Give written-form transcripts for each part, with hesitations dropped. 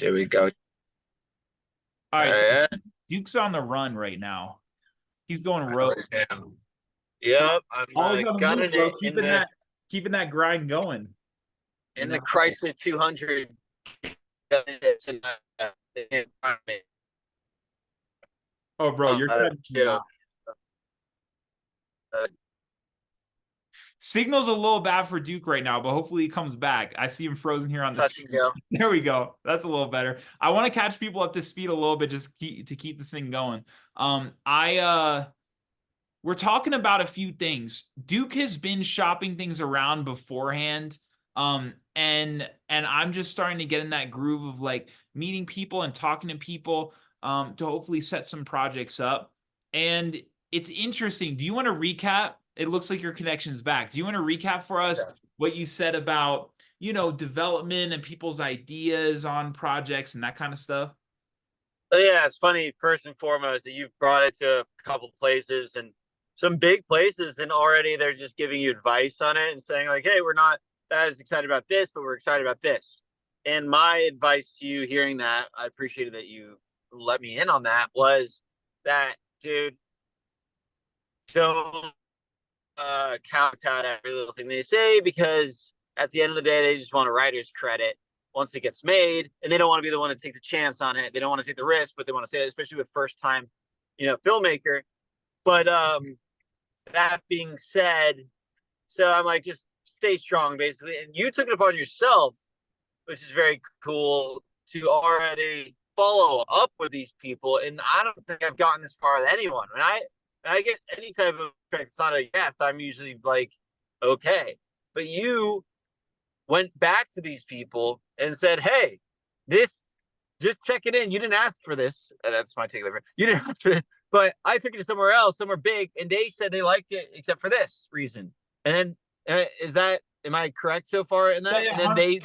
There we go. All right, so Uh, Duke's on the run right now. He's going rogue. yep, I'm Always on the move, gunning bro. it Keeping that grind going. You in know. the Chrysler 200. Oh, bro, you're cutting me Joke. off. Signal's a little bad for Duke right now, but hopefully he comes back. I see him frozen here on the Touch screen. and go. There we go. That's a little better. I want to catch people up to speed a little bit just to keep this thing going. We're talking about a few things. Duke has been shopping things around beforehand. And I'm just starting to get in that groove of like meeting people and talking to people to hopefully set some projects up. And it's interesting. Do you want to recap? It looks like your connection's back. Do you want to recap for us what you said about, development and people's ideas on projects and that kind of stuff? But yeah, it's funny, first and foremost, that you've brought it to a couple places and some big places, and already they're just giving you advice on it and saying, like, hey, we're not as excited about this, but we're excited about this. And my advice to you hearing that, I appreciated that you let me in on that, was that, dude, don't count out every little thing they say, because at the end of the day, they just want a writer's credit once it gets made, and they don't want to be the one to take the chance on it. They don't want to take the risk, but they want to say it, especially with first time, filmmaker. But that being said, so I'm like, just stay strong, basically. And you took it upon yourself, which is very cool, to already follow up with these people. And I don't think I've gotten this far with anyone. When I get any type of, it's not a yes, I'm usually like, okay. But you went back to these people and said, hey, this, just check it in. You didn't ask for this. That's my takeaway. You didn't ask for this, but I took it to somewhere else, somewhere big, and they said they liked it except for this reason. And then am I correct so far in that? Yeah, And yeah,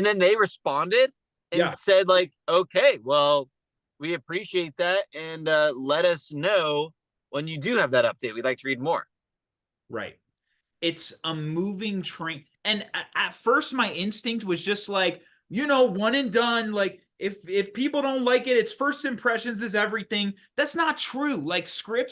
then they responded and yeah. said, like, okay, well, we appreciate that, and let us know when you do have that update. We'd like to read more. Right. It's a moving train. And at first, my instinct was just like, one and done. Like, if people don't like it, it's first impressions is everything. That's not true. Like, Right.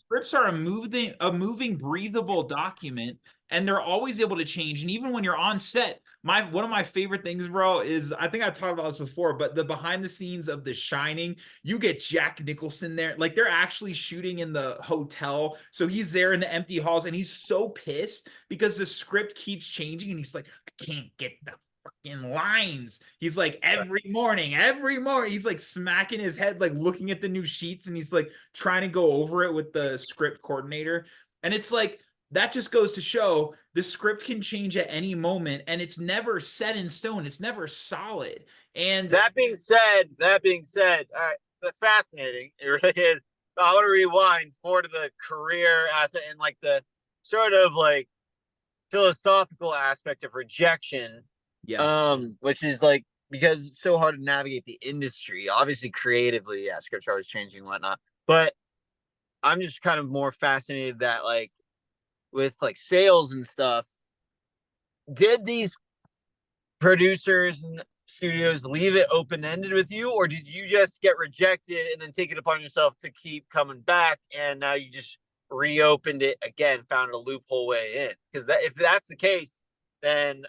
scripts are a moving, breathable document, and they're always able to change. And even when you're on set, one of my favorite things, bro, is, I think I talked about this before, but the behind the scenes of The Shining, you get Jack Nicholson there. Like, they're actually shooting in the hotel, so he's there in the empty halls, and he's so pissed because the script keeps changing, and he's like, I can't get the fucking lines. He's like, every morning, he's like smacking his head, like looking at the new sheets, and he's like trying to go over it with the script coordinator. And it's like, that just goes to show the script can change at any moment, and it's never set in stone. It's never solid. And That being said, all right, that's fascinating. It really is. I want to rewind more to the career aspect and like the sort of like philosophical aspect of rejection, yeah, which is like, because it's so hard to navigate the industry. Obviously, creatively, yeah, scripts are always changing and whatnot. But I'm just kind of more fascinated that, like, with like sales and stuff, did these producers and studios leave it open ended with you, or did you just get rejected and then take it upon yourself to keep coming back, and now you just reopened it again, found a loophole way in? Because if that's the case, then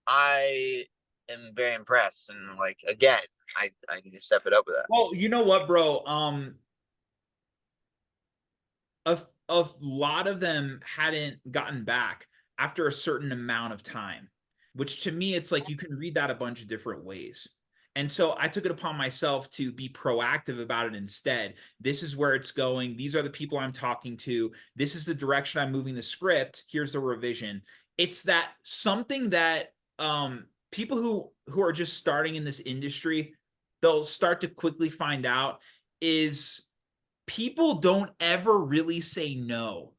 I am very impressed, and like, again, I need to step it up with that. well, you know what, bro? A, a lot of them hadn't gotten back after a certain amount of time, which to me, it's like you can read that a bunch of different ways. And so I took it upon myself to be proactive about it instead. This is where it's going. These are the people I'm talking to. This is the direction I'm moving the script. Here's the revision. It's that something that people who are just starting in this industry, they'll start to quickly find out is people don't ever really say no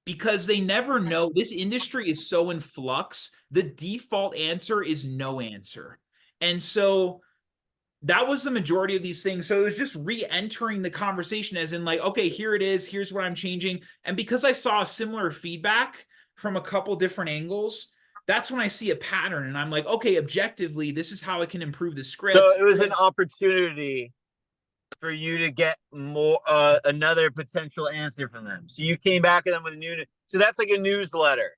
because they never know. This industry is so in flux. The default answer is no answer. And so that was the majority of these things. So it was just re-entering the conversation as in like, okay, here it is. Here's what I'm changing. And because I saw similar feedback from a couple different angles, that's when I see a pattern and I'm like, okay, objectively, this is how I can improve the So script. it was an opportunity for you to get more another potential answer from them. So you came back at them with a new. So that's like a newsletter.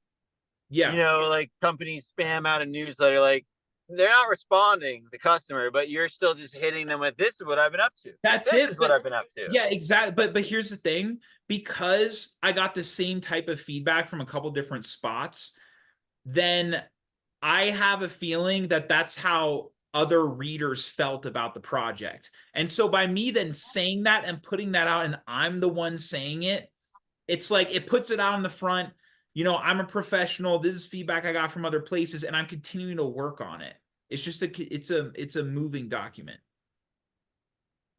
You Yeah, know, like companies spam out a newsletter, like they're not responding the customer, but you're still just hitting them with this is what I've been up to. that's This it. is what But I've been up to. yeah, exactly. But here's the thing, because I got the same type of feedback from a couple different spots, then I have a feeling that that's how other readers felt about the project. And so by me then saying that and putting that out, and I'm the one saying it, it's like it puts it out in the front. You know, I'm a professional. This is feedback I got from other places, and I'm continuing to work on it. It's just it's a moving document.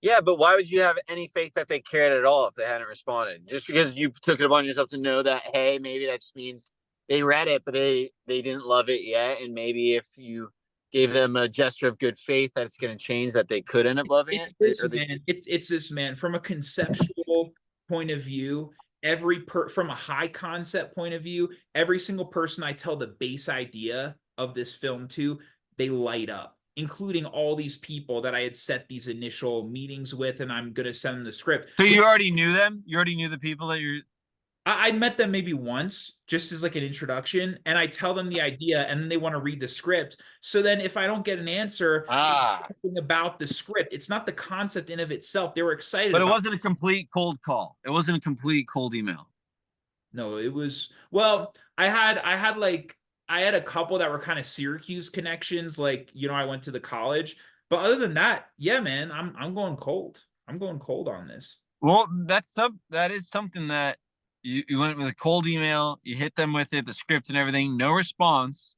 Yeah, but why would you have any faith that they cared at all if they hadn't responded? Just because you took it upon yourself to know that, hey, maybe that just means they read it, but they didn't love it yet, and maybe if you gave them a gesture of good faith, that's going to change that they could end up loving It's it, this or they. man. It's this man from a conceptual point of view. From a high concept point of view, every single person I tell the base idea of this film to, they light up, including all these people that I had set these initial meetings with, and I'm gonna send them the script. So you already knew them. You already knew the people that you're. I met them maybe once just as like an introduction, and I tell them the idea, and then they want to read the script. So then if I don't get an answer, it's Ah, something about the script. It's not the concept in of itself. They were excited but it about it. wasn't a complete cold call. It wasn't a complete cold email. No, it was, well, I had a couple that were kind of Syracuse connections, like, I went to the college. But other than that, yeah, man, I'm going cold. I'm going cold on this. Well, that is something that you went with a cold email, you hit them with it, the script and everything, no response,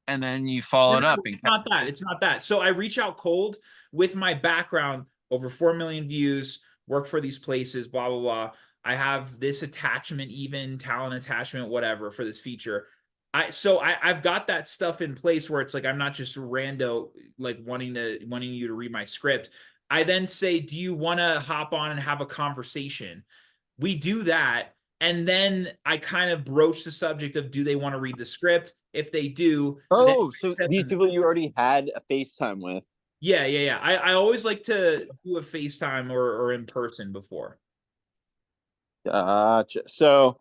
and then you No, followed no, up no, and it's not that. It's not that. So I reach out cold with my background, over 4 million views, work for these places, blah, blah, blah. I have this attachment, even talent attachment, whatever, for this feature. I've got that stuff in place where it's like I'm not just rando, like wanting you to read my script. I then say, do you want to hop on and have a conversation? We do that. And then I kind of broach the subject of, do they want to read the script? If they do, then oh, I so send these them. people you already had a FaceTime with. Yeah, yeah, yeah. I always like to do a FaceTime or in person before. Gotcha. So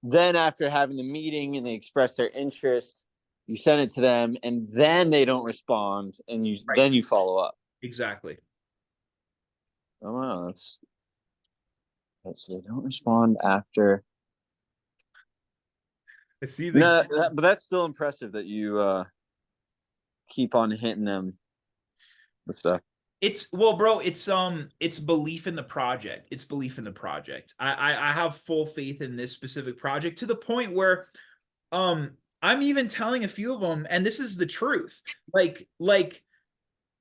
then after having the meeting and they express their interest, you send it to them and then they don't respond and Right. then you follow up. Exactly. Oh wow, that's they don't respond after. See the No, but that's still impressive that you keep on hitting them with stuff. It's well, bro, it's belief in the project. It's belief in the project. I have full faith in this specific project to the point where I'm even telling a few of them, and this is the truth. Like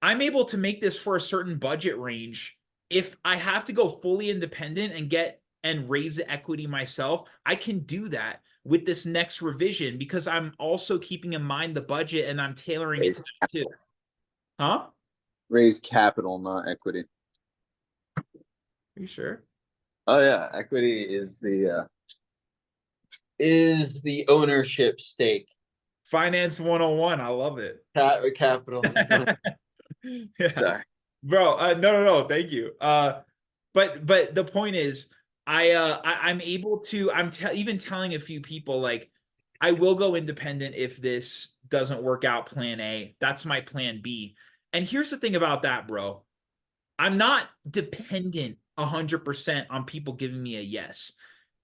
I'm able to make this for a certain budget range. If I have to go fully independent and get and raise the equity myself, I can do that with this next revision because I'm also keeping in mind the budget and I'm tailoring it to that too. Huh? Raise capital, not equity. Are you sure? Oh yeah, equity is the ownership stake. Finance 101. I love it. Capital. Yeah. Sorry. Bro, no, thank you. But the point is, I'm able to. Even telling a few people like, I will go independent if this doesn't work out. Plan A. That's my plan B. And here's the thing about that, bro. I'm not dependent 100% on people giving me a yes.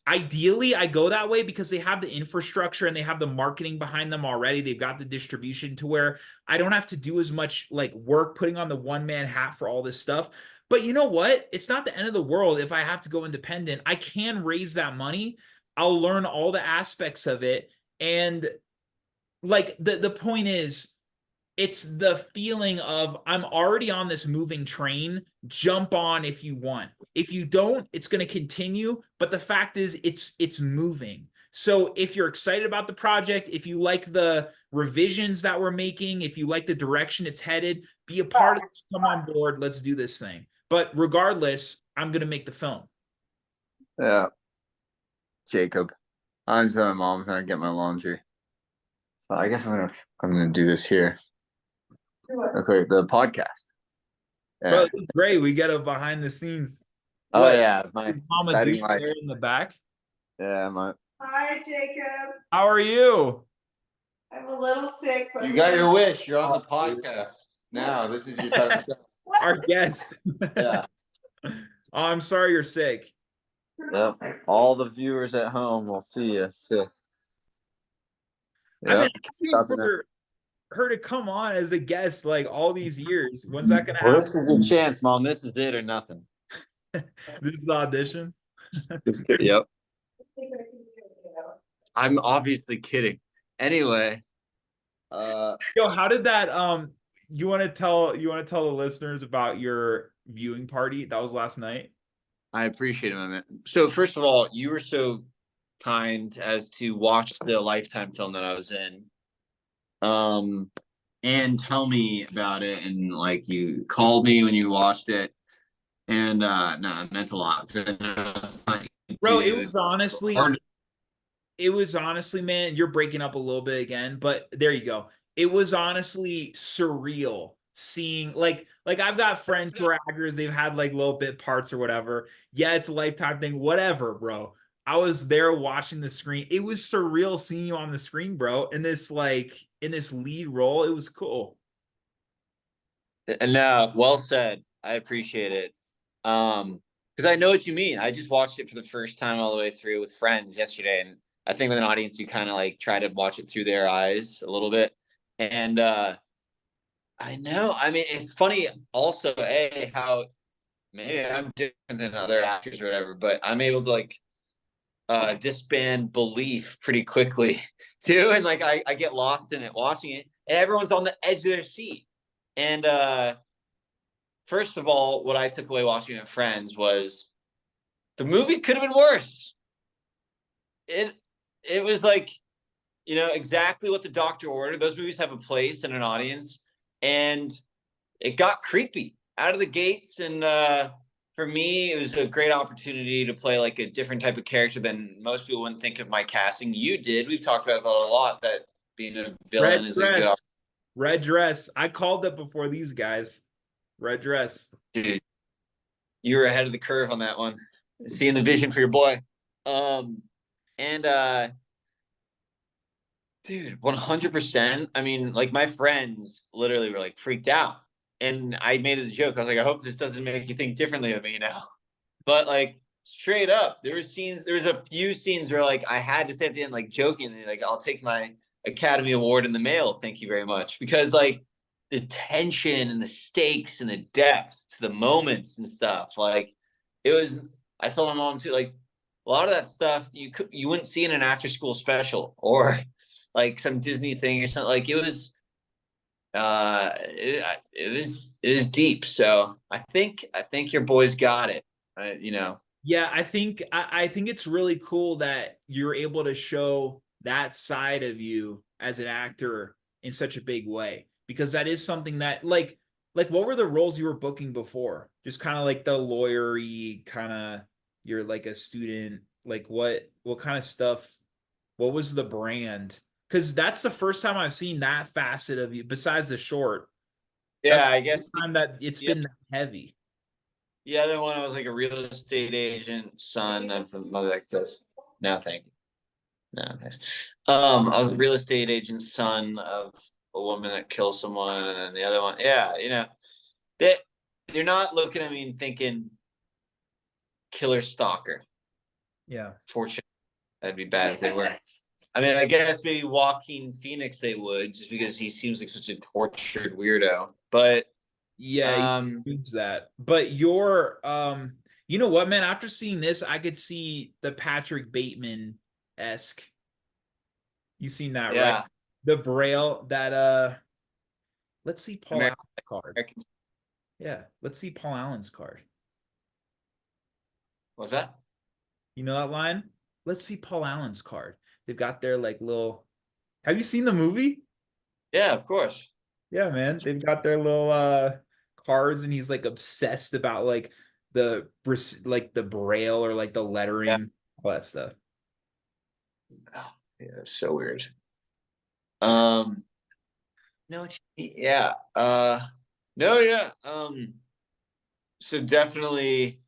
Ideally, I go that way because they have the infrastructure and they have the marketing behind them already. They've got the distribution to where I don't have to do as much like work putting on the one man hat for all this stuff. But you know what? It's not the end of the world if I have to go independent. I can raise that money. I'll learn all the aspects of it. And like the point is, it's the feeling of I'm already on this moving train. Jump on if you want. If you don't, it's going to continue. But the fact is, it's moving. So if you're excited about the project, if you like the revisions that we're making, if you like the direction it's headed, be a part of this. Come on board. Let's do this thing. But regardless, I'm going to make the film. Yeah, Jacob. I'm just at my mom's and I get my laundry. So I guess I'm gonna do this here. Okay, the podcast. Bro, Yeah. this is great. We get a behind the scenes. Oh What yeah, my is Mama exciting doing life. there in the back? Yeah, my. Hi, Jacob. How are you? I'm a little sick, but You got your wish. You're on the podcast now. This is your time to go. Our guest. Yeah. Oh, I'm sorry you're sick. Yep. All the viewers at home will see you sick. I've been Yep. asking for her to come on as a guest like all these years. When's that gonna Well, happen? this is your chance, Mom. This is it or nothing. This is the audition. Yep. I'm obviously kidding. Anyway, Yo, how did that you want to tell the listeners about your viewing party that was last night? I appreciate it, man. So first of all, you were so kind as to watch the Lifetime film that I was in, and tell me about it. And like you called me when you watched it, and no, it meant a lot. Bro, it was honestly, man, you're breaking up a little bit again, but there you go. It was honestly surreal seeing like I've got friends who are actors, they've had like little bit parts or whatever. Yeah, it's a Lifetime thing, whatever, bro. I was there watching the screen. It was surreal seeing you on the screen, bro, in this lead role. It was cool. No, well said. I appreciate it. Because I know what you mean. I just watched it for the first time all the way through with friends yesterday, and I think with an audience, you kind of like try to watch it through their eyes a little bit. And I know. I mean, it's funny also, how maybe I'm different than other actors or whatever, but I'm able to like disband belief pretty quickly too. And like I get lost in it watching it, and everyone's on the edge of their seat. And first of all, what I took away watching it with friends was the movie could have been worse. It was like, exactly what the doctor ordered. Those movies have a place in an audience, and it got creepy out of the gates. And for me, it was a great opportunity to play like a different type of character than most people wouldn't think of my casting. You did. We've talked about that a lot, that being a villain is a good opportunity. Red dress. I called it before these guys. Red dress. Dude, you were ahead of the curve on that one. Seeing the vision for your boy. And dude, 100%. I mean, like my friends literally were like freaked out. And I made it a joke. I was like, I hope this doesn't make you think differently of me now. But like straight up, there was a few scenes where like I had to say at the end, like jokingly, like, I'll take my Academy Award in the mail. Thank you very much. Because like the tension and the stakes and the depths to the moments and stuff, like I told my mom too, like a lot of that stuff you wouldn't see in an after school special or like some Disney thing or something. Like it was it is deep. So I think your boys got it. Yeah, I think it's really cool that you're able to show that side of you as an actor in such a big way, because that is something that like what were the roles you were booking before? Just kind of like the lawyery kind of, you're like a student, like what kind of stuff, what was the brand? Because that's the first time I've seen that facet of you besides the short. Yeah, That's I the guess first time that it's been that heavy. the other one, I was like a real estate agent, son of the mother like this. No, thank you. No, thanks. I was a real estate agent, son of a woman that killed someone, and then the other one, yeah, they're not looking at me and thinking killer stalker. Yeah. Fortunately, that'd be bad if they were. I mean, I guess maybe Joaquin Phoenix they would, just because he seems like such a tortured weirdo. But Yeah, he means that. But you're you know what, man? After seeing this, I could see the Patrick Bateman-esque. You seen that, yeah, right? The Braille that let's see Paul Allen's card. Yeah, let's see Paul Allen's card. What's that? You know that line? Let's see Paul Allen's card. They've got their like little. Have you seen the movie? Yeah, of course. Yeah, man. They've got their little cards, and he's like obsessed about like the braille or like the lettering, all that stuff. Oh, yeah, it's so weird. No, yeah. No, yeah. So definitely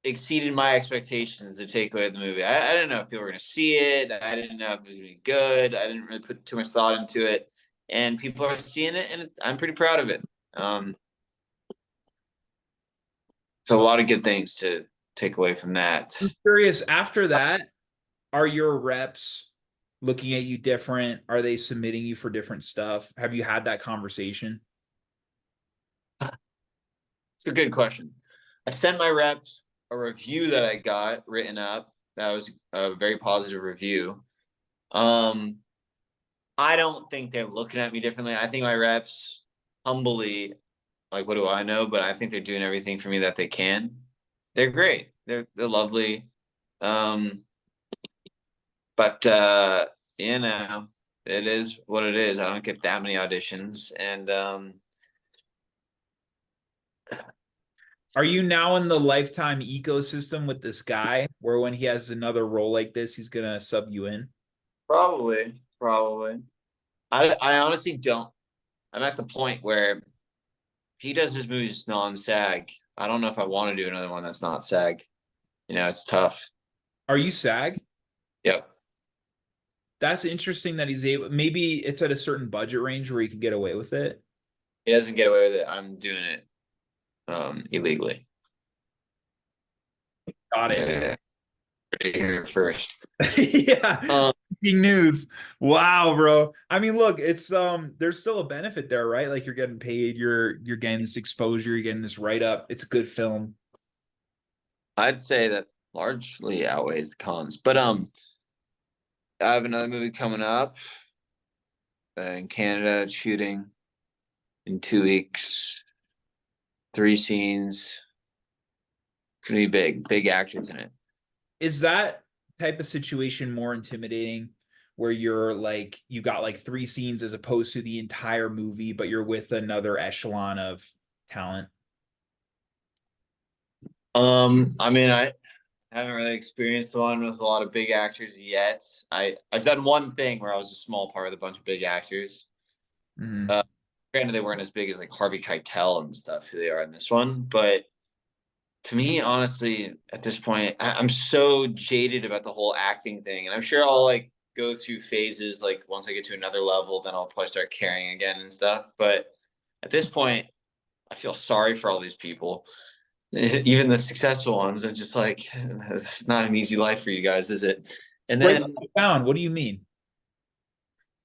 exceeded my expectations, the takeaway of the movie. I didn't know if people were going to see it. I didn't know if it was going to be good. I didn't really put too much thought into it. And people are seeing it, and I'm pretty proud of it. So a lot of good things to take away from that. I'm curious, after that, are your reps looking at you different? Are they submitting you for different stuff? Have you had that conversation? It's a good question. I sent my reps a review that I got written up. That was a very positive review. I don't think they're looking at me differently. I think my reps humbly, like, what do I know? But I think they're doing everything for me that they can. They're great. They're lovely. But you know, it is what it is. I don't get that many auditions. And Are you now in the Lifetime ecosystem with this guy where when he has another role like this, he's gonna sub you in? probably. I honestly don't. I'm at the point where he does his movies non-SAG. I don't know if I want to do another one that's not SAG. You know, it's tough. Are you SAG? Yep. That's interesting that he's able, maybe it's at a certain budget range where he could get away with it. He doesn't get away with it. I'm doing it illegally. Got it. Yeah. Here first. Yeah. Breaking news. Wow, bro. I mean, look, it's there's still a benefit there, right? Like you're getting paid, you're getting this exposure, you're getting this write-up. It's a good film. I'd say that largely outweighs the cons. But I have another movie coming up in Canada, shooting in 2 weeks. 3 scenes. It's gonna be big actors in it. Is that type of situation more intimidating where you're like you got like 3 scenes as opposed to the entire movie, but you're with another echelon of talent? I mean, I haven't really experienced one with a lot of big actors yet. I've done one thing where I was a small part of a bunch of big actors. Mm-hmm. Granted, they weren't as big as like Harvey Keitel and stuff who they are in this one, but to me, honestly, at this point, I'm so jaded about the whole acting thing, and I'm sure I'll like go through phases. Like once I get to another level, then I'll probably start caring again and stuff. But at this point, I feel sorry for all these people, even the successful ones. I'm just like, it's not an easy life for you guys, is it? And then, What do you mean?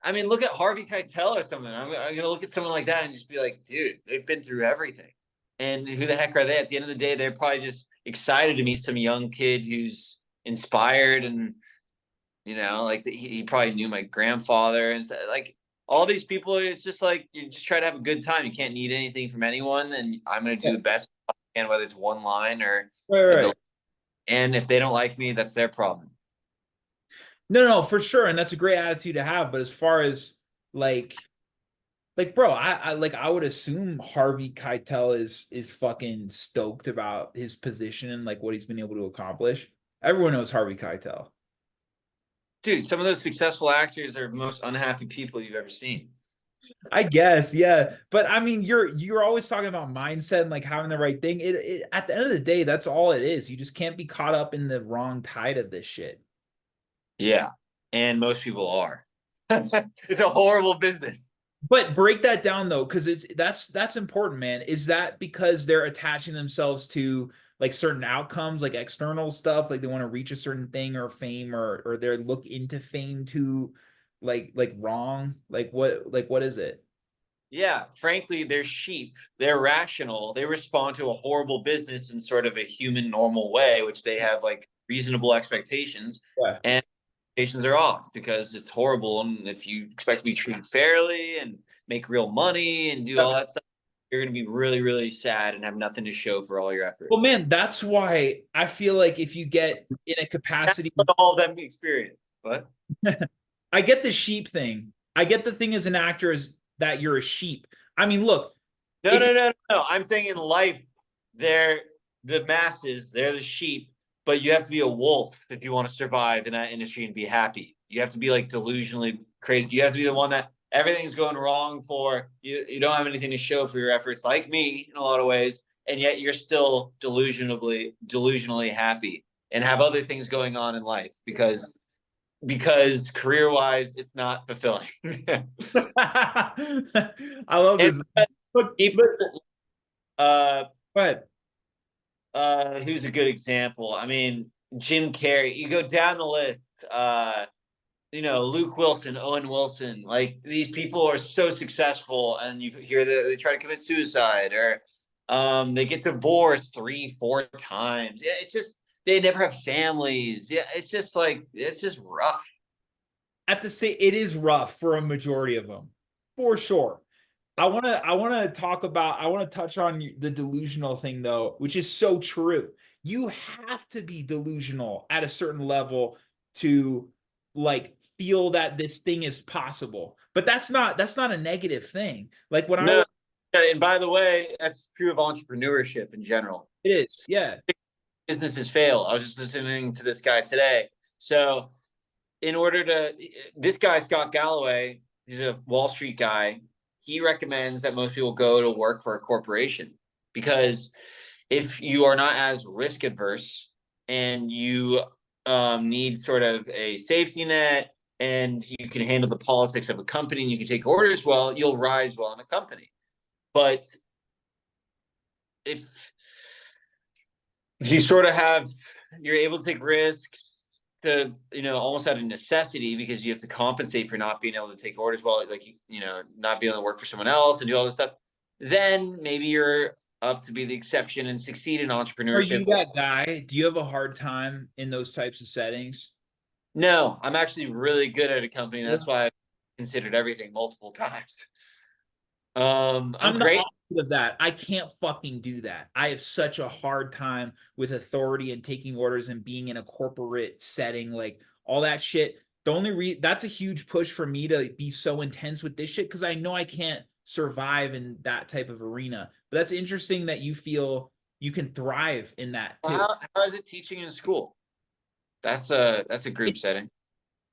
I mean, look at Harvey Keitel or something. I'm gonna look at someone like that and just be like, dude, they've been through everything. And who the heck are they? At the end of the day, they're probably just excited to meet some young kid who's inspired, and like he probably knew my grandfather and like all these people. It's just like you just try to have a good time. You can't need anything from anyone, and I'm gonna do the best I can, whether it's one line or. Right. And if they don't like me, that's their problem. No, for sure, and that's a great attitude to have. But as far as like bro, I would assume Harvey Keitel is fucking stoked about his position and like what he's been able to accomplish. Everyone knows Harvey Keitel. Dude, some of those successful actors are the most unhappy people you've ever seen. I guess, yeah. But I mean, you're always talking about mindset and like having the right thing. It at the end of the day, that's all it is. You just can't be caught up in the wrong tide of this shit. Yeah. And most people are. It's a horrible business. But break that down though, because that's important, man. Is that because they're attaching themselves to like certain outcomes, like external stuff, like they want to reach a certain thing or fame, or they look into fame to like wrong? Like what is it? Yeah, frankly, they're sheep. They're rational. They respond to a horrible business in sort of a human, normal way, which they have like reasonable expectations. Yeah. And expectations are off because it's horrible. And if you expect to be treated fairly and make real money and do all that stuff, you're going to be really, really sad and have nothing to show for all your effort. Well, man, that's why I feel like if you get in a capacity, that's what all of them experience. But I get the sheep thing. I get the thing as an actor is that you're a sheep. I mean, look. No. I'm saying in life, they're the masses, they're the sheep, but you have to be a wolf if you want to survive in that industry and be happy. You have to be like delusionally crazy. You have to be the one that everything's going wrong for. You don't have anything to show for your efforts, like me in a lot of ways, and yet you're still delusionally happy and have other things going on in life because career wise it's not fulfilling. I love this. Look, People, uh, but who's a good example? I mean, Jim Carrey. You go down the list. Luke Wilson, Owen Wilson. Like these people are so successful, and you hear that they try to commit suicide or they get divorced 3-4 times. Yeah, it's just they never have families. Yeah, it's just rough. at the same, it is rough for a majority of them, for sure. I want to touch on the delusional thing though, which is so true. You have to be delusional at a certain level to like feel that this thing is possible. But that's not a negative thing. Like when No, and by the way, that's true of entrepreneurship in general. it is, yeah. Businesses fail. I was just listening to this guy today. So this guy, Scott Galloway, he's a Wall Street guy. He recommends that most people go to work for a corporation because if you are not as risk adverse and you need sort of a safety net and you can handle the politics of a company and you can take orders well, you'll rise well in a company. But if you sort of you're able to take risks to, almost out of necessity because you have to compensate for not being able to take orders well, like, not being able to work for someone else and do all this stuff, then maybe you're up to be the exception and succeed in entrepreneurship. Are you that guy? Do you have a hard time in those types of settings? No, I'm actually really good at a company. And that's why I've considered everything multiple times. I'm great. The opposite of that. I can't fucking do that. I have such a hard time with authority and taking orders and being in a corporate setting, like all that shit. That's a huge push for me to be so intense with this shit because I know I can't survive in that type of arena. But that's interesting that you feel you can thrive in that too. How is it teaching in school? That's a group setting.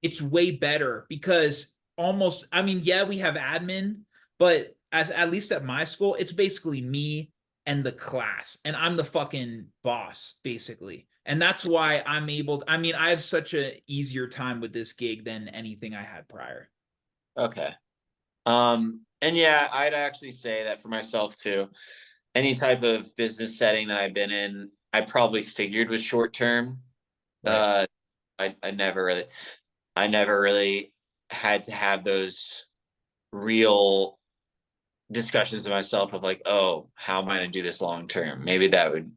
It's way better because yeah, we have admin, but at least at my school, it's basically me and the class, and I'm the fucking boss, basically. And that's why I have such a easier time with this gig than anything I had prior. Okay. And yeah, I'd actually say that for myself too. Any type of business setting that I've been in, I probably figured was short term. Right. I never really had to have those real discussions with myself of like, oh, how am I going to do this long term? Maybe that would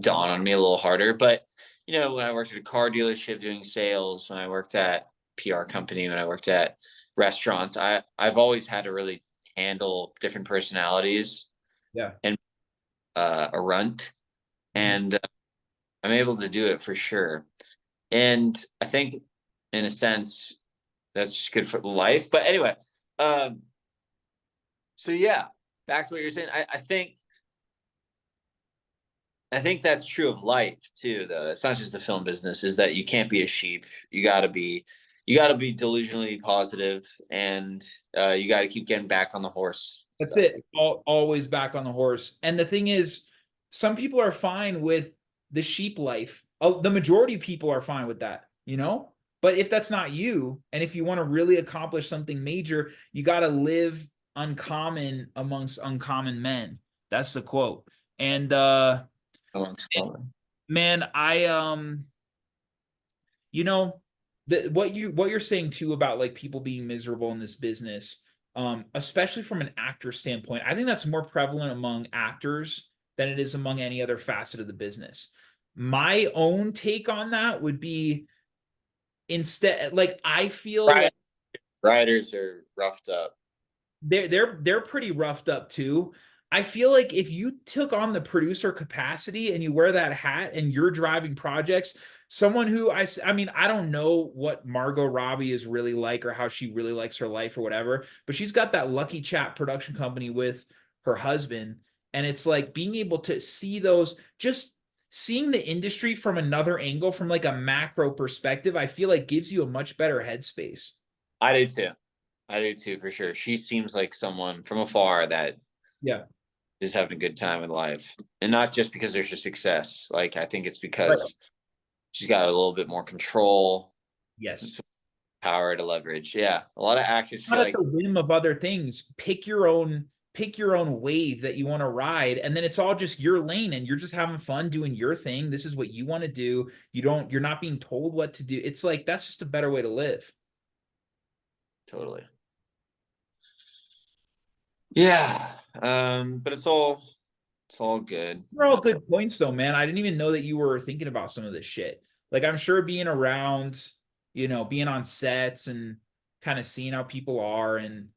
dawn on me a little harder. But when I worked at a car dealership doing sales, when I worked at PR company, when I worked at restaurants, I've always had to really handle different personalities. Yeah. And a runt, and I'm able to do it for sure. And I think, in a sense, that's just good for life. But anyway, so yeah, back to what you're saying. I think that's true of life too, though. It's not just the film business. Is that you can't be a sheep. You got to be delusionally positive, and you got to keep getting back on the horse. That's it. Always back on the horse. And the thing is, some people are fine with the sheep life. The majority of people are fine with that, But if that's not you, and if you want to really accomplish something major, you got to live uncommon amongst uncommon men. That's the quote. And man, what you're saying too about like people being miserable in this business, especially from an actor standpoint, I think that's more prevalent among actors than it is among any other facet of the business. My own take on that would be instead, like I feel like writers are roughed up. They're pretty roughed up too. I feel like if you took on the producer capacity and you wear that hat and you're driving projects, someone who I mean, I don't know what Margot Robbie is really like or how she really likes her life or whatever, but she's got that Lucky Chat production company with her husband. And it's like being able to see those, just seeing the industry from another angle, from like a macro perspective, I feel like gives you a much better headspace. I do too. I do too, for sure. She seems like someone from afar that Yeah. is having a good time in life, and not just because there's a success. Like, I think it's Right. because she's got a little bit more control, Yes. power to leverage. Yeah, a lot of actors feel Not at like, the whim of other things. Pick your own wave that you want to ride, and then it's all just your lane, and you're just having fun doing your thing. This is what you want to do. You're not being told what to do. It's like, that's just a better way to live. totally. Yeah, but it's all good. They're all good points though, man. I didn't even know that you were thinking about some of this shit. Like, I'm sure being around, being on sets and kind of seeing how people are, and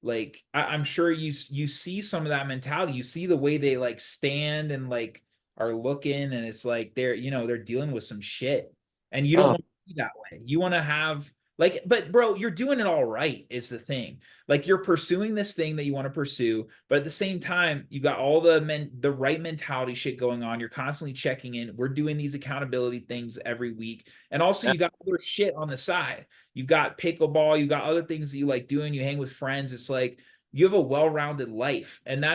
like I'm sure you see some of that mentality. You see the way they like stand and like are looking, and it's like they're dealing with some shit, and you don't Oh, want to be that way. You want to have like, but bro, you're doing it all right is the thing. Like, you're pursuing this thing that you want to pursue, but at the same time, you got all the right mentality shit going on. You're constantly checking in. We're doing these accountability things every week, and also yeah. you got other shit on the side. You've got pickleball, you got other things that you like doing, you hang with friends. It's like you have a well-rounded life. And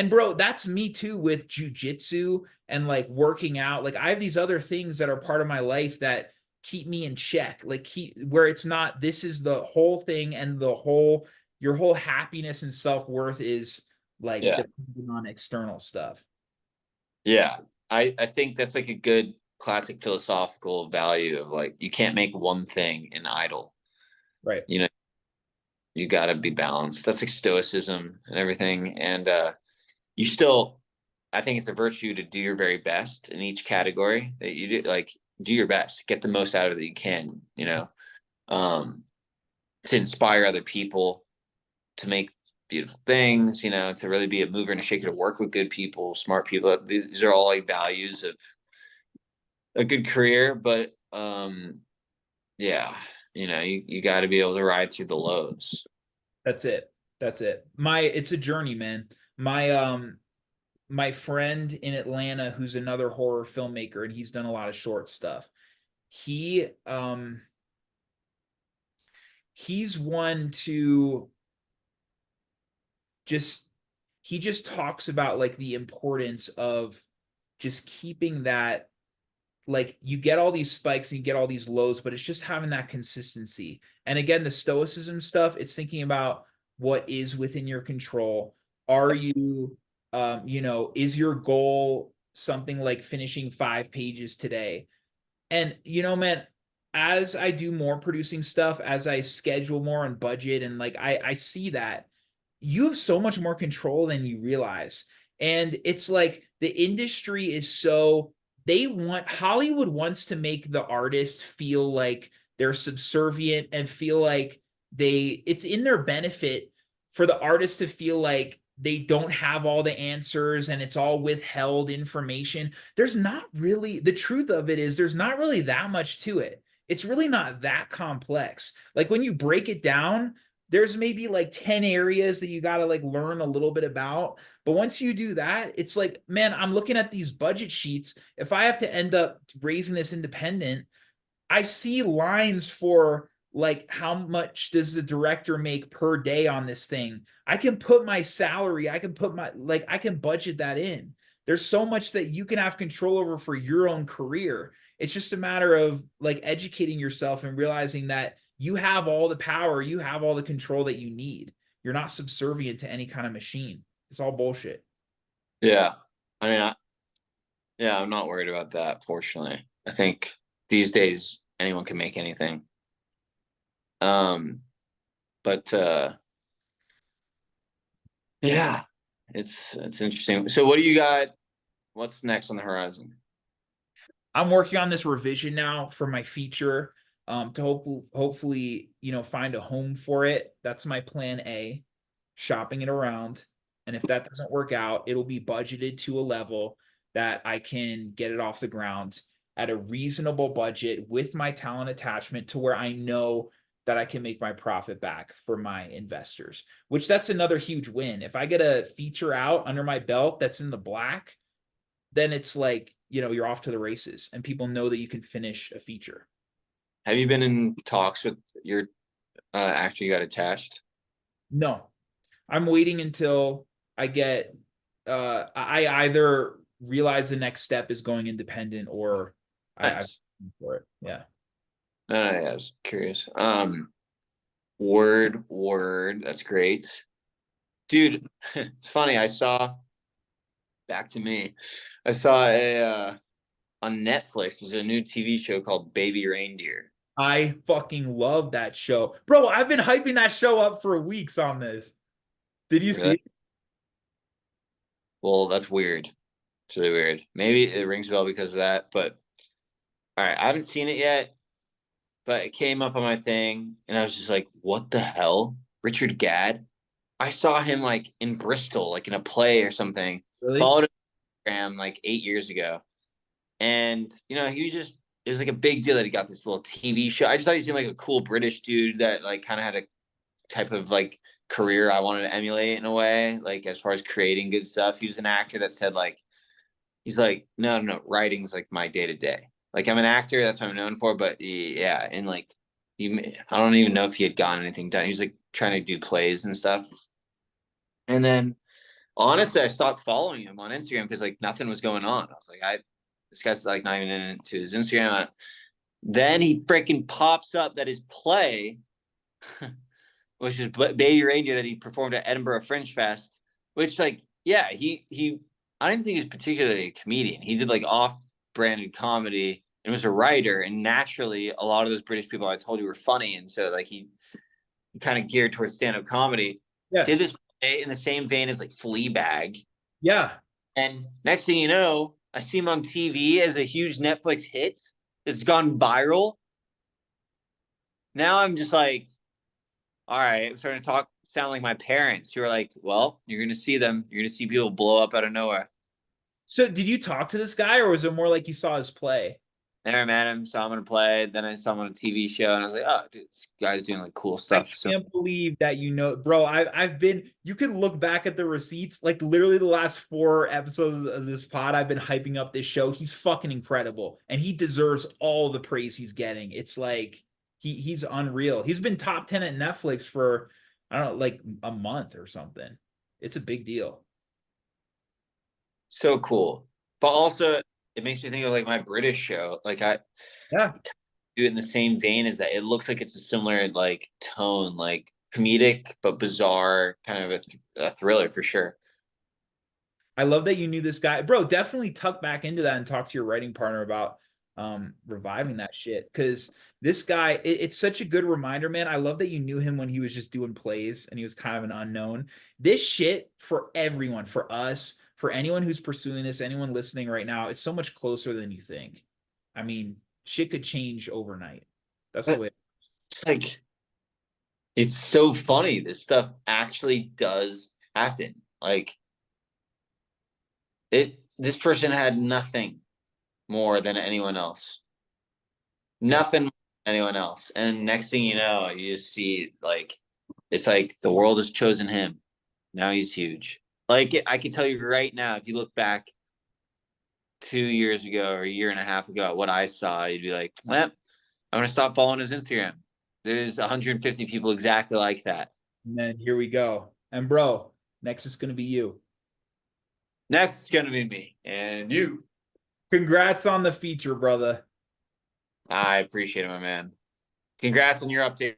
bro, that's me too with jujitsu and like working out. Like, I have these other things that are part of my life that keep me in check, like keep where it's not, this is the whole thing, and your whole happiness and self-worth is like Yeah. dependent on external stuff. Yeah. I think that's like a good classic philosophical value of like, you can't make one thing an idol. Right. You know, you got to be balanced. That's like stoicism and everything. And you still, I think it's a virtue to do your very best in each category that you do. Like, do your best, get the most out of it that you can, um, to inspire other people, to make beautiful things, to really be a mover and a shaker, to work with good people, smart people. These are all like values of a good career. But yeah, you got to be able to ride through the lows. That's it. That's it. It's a journey, man. My friend in Atlanta, who's another horror filmmaker, and he's done a lot of short stuff. He he's one to just he just talks about like the importance of just keeping that, like, you get all these spikes and you get all these lows, but it's just having that consistency. And again, the stoicism stuff, it's thinking about what is within your control. Are you, is your goal something like finishing 5 pages today? And, man, as I do more producing stuff, as I schedule more on budget, and like, I see that you have so much more control than you realize. And it's like the industry is so, Hollywood wants to make the artist feel like they're subservient and feel like it's in their benefit for the artist to feel like they don't have all the answers and it's all withheld information. There's not really, the truth of it is there's not really that much to it. It's really not that complex. Like, when you break it down, there's maybe like 10 areas that you got to like learn a little bit about. But once you do that, it's like, man, I'm looking at these budget sheets. If I have to end up raising this independent, I see lines for like, how much does the director make per day on this thing? I can put my salary, I can put I can budget that in. There's so much that you can have control over for your own career. It's just a matter of like educating yourself and realizing that you have all the power, you have all the control that you need. You're not subservient to any kind of machine. It's all bullshit. Yeah. I mean, yeah, I'm not worried about that, fortunately. I think these days anyone can make anything. But yeah, it's interesting. So what do you got? What's next on the horizon? I'm working on this revision now for my feature, to hopefully, find a home for it. That's my plan A, shopping it around. And if that doesn't work out, it'll be budgeted to a level that I can get it off the ground at a reasonable budget with my talent attachment, to where I know that I can make my profit back for my investors, which that's another huge win. If I get a feature out under my belt that's in the black, then it's like, you're off to the races and people know that you can finish a feature. Have you been in talks with your actor you got attached? No, I'm waiting until I get, I either realize the next step is going independent or I'm Nice. for it. Yeah. No, I was curious. Word. That's great. Dude, it's funny. Back to me. I saw on Netflix, there's a new TV show called Baby Reindeer. I fucking love that show. Bro, I've been hyping that show up for weeks on this. Did you see Really? it? Well, that's weird. It's really weird. Maybe it rings a bell because of that, but all right, I haven't seen it yet, but it came up on my thing and I was just like, what the hell? Richard Gadd? I saw him like in Bristol, like in a play or something. Really? Followed him on Instagram like 8 years ago. And he was just, it was like a big deal that he got this little TV show. I just thought he seemed like a cool British dude that like kind of had a type of like career I wanted to emulate in a way, like as far as creating good stuff. He was an actor that said like, he's like, no, writing's like my day to day. Like I'm an actor, that's what I'm known for. But yeah, and like, I don't even know if he had gotten anything done. He was like trying to do plays and stuff. And then honestly, I stopped following him on Instagram because like nothing was going on. I was like, this guy's like not even into his Instagram. Then he freaking pops up that his play, which is Baby Reindeer, that he performed at Edinburgh Fringe Fest, which like, yeah, he I don't even think he's particularly a comedian. He did like off-branded comedy and was a writer. And naturally, a lot of those British people I told you were funny. And so like he kind of geared towards stand-up comedy. Yeah. Did this play in the same vein as like Fleabag. Yeah. And next thing you know, I see him on TV as a huge Netflix hit. It's gone viral. Now I'm just like, all right, I'm starting to sound like my parents who are like, well, you're going to see them. You're going to see people blow up out of nowhere. So did you talk to this guy or was it more like you saw his play? Never met him, saw him on a play. Then I saw him on a TV show and I was like, oh, dude, this guy's doing like cool stuff. I can't believe that bro. I've been, you can look back at the receipts, like literally the last 4 episodes of this pod, I've been hyping up this show. He's fucking incredible and he deserves all the praise he's getting. It's like, he's unreal. He's been top 10 at Netflix for, I don't know, like a month or something. It's a big deal. So cool. But also it makes me think of like my British show. Like I do it in the same vein as that. It looks like it's a similar like tone, like comedic but bizarre, kind of a thriller for sure. I love that you knew this guy, bro. Definitely tuck back into that and talk to your writing partner about reviving that shit, because this guy, it's such a good reminder, man. I love that you knew him when he was just doing plays and he was kind of an unknown. This shit, for everyone, for us, for anyone who's pursuing this, anyone listening right now, it's so much closer than you think. I mean, shit could change overnight. That's the way. It's like, it's so funny. This stuff actually does happen. Like this person had nothing more than anyone else. Nothing more than anyone else. And next thing you know, you just see like, it's like the world has chosen him. Now he's huge. Like I can tell you right now, if you look back 2 years ago or a year and a half ago at what I saw, you'd be like, well, I'm going to stop following his Instagram. There's 150 people exactly like that. And then here we go. And bro, next is going to be you. Next is going to be me and you. Congrats on the feature, brother. I appreciate it, my man. Congrats on your update.